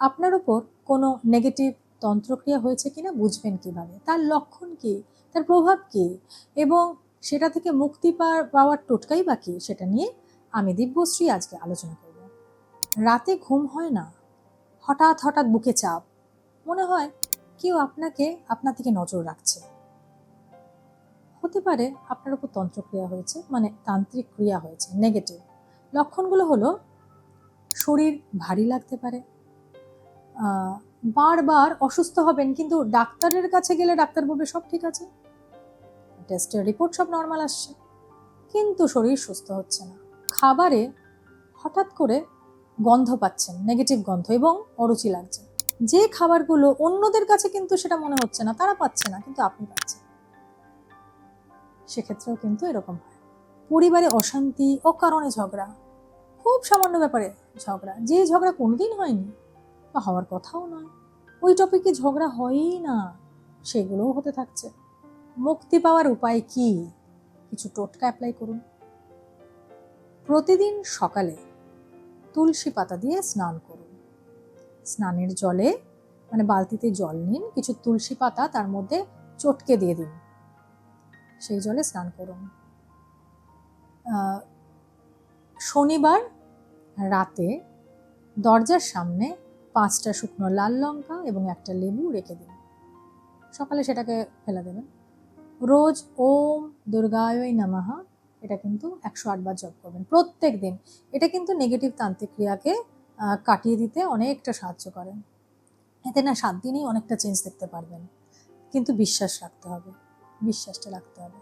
আপনার উপর কোনো নেগেটিভ তন্ত্রক্রিয়া হয়েছে কিনা বুঝবেন কিভাবে, তার লক্ষণ কি, তার প্রভাব কি এবং সেটা থেকে মুক্তি পাওয়ার টোটকাই বা কি, সেটা নিয়ে আমি দিব্যশ্রী আজকে আলোচনা করব। রাতে ঘুম হয় না, হঠাৎ হঠাৎ বুকে চাপ, মনে হয় কেউ আপনার থেকে নজর রাখছে, হতে পারে আপনার উপর তন্ত্রক্রিয়া হয়েছে, মানে তান্ত্রিক ক্রিয়া হয়েছে। নেগেটিভ লক্ষণগুলো হলো শরীর ভারী লাগতে পারে, বারবার অসুস্থ হবেন, কিন্তু ডাক্তারের কাছে গেলে ডাক্তার বলবে সব ঠিক আছে, টেস্টের রিপোর্ট সব নর্মাল আসছে, কিন্তু শরীর সুস্থ হচ্ছে না। খাবারে হঠাৎ করে গন্ধ পাচ্ছেন, নেগেটিভ গন্ধ, এবং অরুচি লাগছে। যে খাবারগুলো অন্যদের কাছে কিন্তু সেটা মনে হচ্ছে না, তারা পাচ্ছে না, কিন্তু আপনি পাচ্ছেন, সেক্ষেত্রেও কিন্তু এরকম হয়। পরিবারে অশান্তি, অকারণে ঝগড়া, খুব সামান্য ব্যাপারে ঝগড়া, যে ঝগড়া কোনোদিন হয়নি বা হওয়ার কথাও নয়, ওই টপিকে ঝগড়া হয়ই না, সেগুলোও হতে থাকছে। মুক্তি পাওয়ার উপায় কি? কিছু টোটকা অ্যাপ্লাই করুন। প্রতিদিন সকালে তুলসী পাতা দিয়ে স্নান করুন। স্নানের জলে, মানে বালতিতে জল নিন, কিছু তুলসী পাতা তার মধ্যে চটকে দিয়ে দিন, সেই জলে স্নান করুন। শনিবার রাতে দরজার সামনে 5টা শুকনো লাল লঙ্কা এবং একটা লেবু রেখে দিন, সকালে সেটাকে ফেলে দেবেন। রোজ ওম দুর্গায় নমঃ এটা কিন্তু 108 বার জপ করবেন প্রত্যেক দিন। এটা কিন্তু নেগেটিভ তান্ত্রিক ক্রিয়াকে কাটিয়ে দিতে অনেকটা সাহায্য করে। এতে না 7 দিনেই অনেকটা চেঞ্জ দেখতে পারবেন, কিন্তু বিশ্বাস রাখতে হবে, বিশ্বাসটা রাখতে হবে।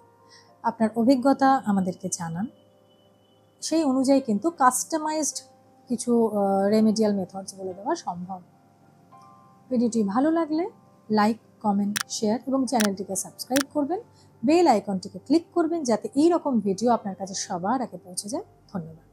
আপনার অভিজ্ঞতা আমাদেরকে জানান, সেই অনুযায়ী কিন্তু কাস্টমাইজড কিছু রেমেডিয়াল মেথডস বলে দেওয়া সম্ভব। ভিডিওটি ভালো লাগলে লাইক, কমেন্ট, শেয়ার এবং চ্যানেলটিকে সাবস্ক্রাইব করবেন। বেল আইকনটিকে ক্লিক করবেন যাতে এই রকম ভিডিও আপনার কাছে সবার আগে পৌঁছে যায়। ধন্যবাদ।